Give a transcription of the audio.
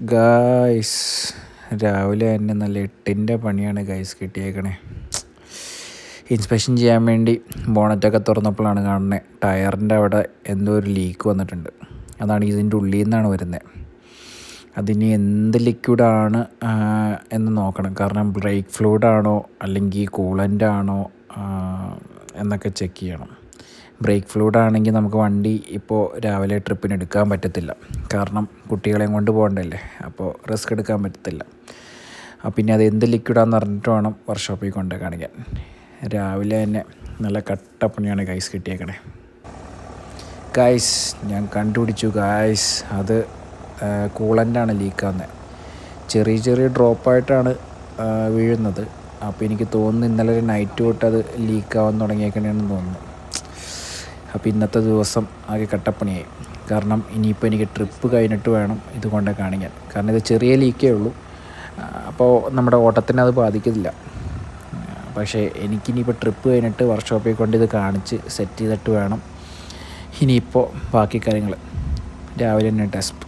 Guys രാവിലെ തന്നെ നല്ല 8ൻ്റെ പണിയാണ് ഗൈസ് കിട്ടിയേക്കണേ. ഇൻസ്പെക്ഷൻ ചെയ്യാൻ വേണ്ടി ബോണറ്റൊക്കെ തുറന്നപ്പോഴാണ് കാണുന്നത് ടയറിൻ്റെ അവിടെ എന്തോ ഒരു ലീക്ക് വന്നിട്ടുണ്ട്. അതാണ് ഇതിൻ്റെ ഉള്ളിൽ നിന്നാണ് വരുന്നത്. അതിന് എന്ത് ലിക്വിഡാണ് എന്ന് നോക്കണം. കാരണം ബ്രേക്ക് ഫ്ലൂയിഡാണോ അല്ലെങ്കിൽ കൂളൻ്റാണോ എന്നൊക്കെ ചെക്ക് ചെയ്യണം. ബ്രേക്ക് ഫ്ലൂയിഡ് ആണെങ്കിൽ നമുക്ക് വണ്ടി ഇപ്പോൾ രാവിലെ ട്രിപ്പിന് എടുക്കാൻ പറ്റത്തില്ല. കാരണം കുട്ടികളെയും കൊണ്ട് പോകണ്ടല്ലേ, അപ്പോൾ റിസ്ക് എടുക്കാൻ പറ്റത്തില്ല. പിന്നെ അത് എന്ത് ലിക്വിഡാണെന്ന് പറഞ്ഞിട്ട് വേണം വർക്ക്ഷോപ്പിൽ കൊണ്ട് കാണിക്കാൻ. രാവിലെ തന്നെ നല്ല കട്ടപ്പണിയാണ് ഗൈസ് കിട്ടിയേക്കണേ. ഗൈസ് ഞാൻ കണ്ടുപിടിച്ചു ഗൈസ്, അത് കൂളൻ്റാണ് ലീക്കാവുന്നത്. ചെറിയ ചെറിയ ഡ്രോപ്പായിട്ടാണ് വീഴുന്നത്. അപ്പോൾ എനിക്ക് തോന്നുന്നു ഇന്നലെ ഒരു നൈറ്റ് തൊട്ട് അത് ലീക്കാവാൻ തുടങ്ങിയേക്കണേന്ന് തോന്നുന്നു. അപ്പോൾ ഇന്നത്തെ ദിവസം ആകെ കട്ടപ്പണിയായി. കാരണം ഇനിയിപ്പോൾ എനിക്ക് ട്രിപ്പ് കഴിഞ്ഞിട്ട് വേണം ഇത് കൊണ്ട് കാണിക്കാൻ. കാരണം ഇത് ചെറിയ ലീക്കേ ഉള്ളൂ, അപ്പോൾ നമ്മുടെ ഓട്ടത്തിനെ അത് ബാധിക്കില്ല. പക്ഷേ എനിക്കിനിയിപ്പോൾ ട്രിപ്പ് കഴിഞ്ഞിട്ട് വർക്ക്ഷോപ്പിൽ കൊണ്ട് ഇത് കാണിച്ച് സെറ്റ് ചെയ്തിട്ട് വേണം ഇനിയിപ്പോൾ ബാക്കി കാര്യങ്ങൾ രാവിലെ തന്നെ ടെസ്റ്റ്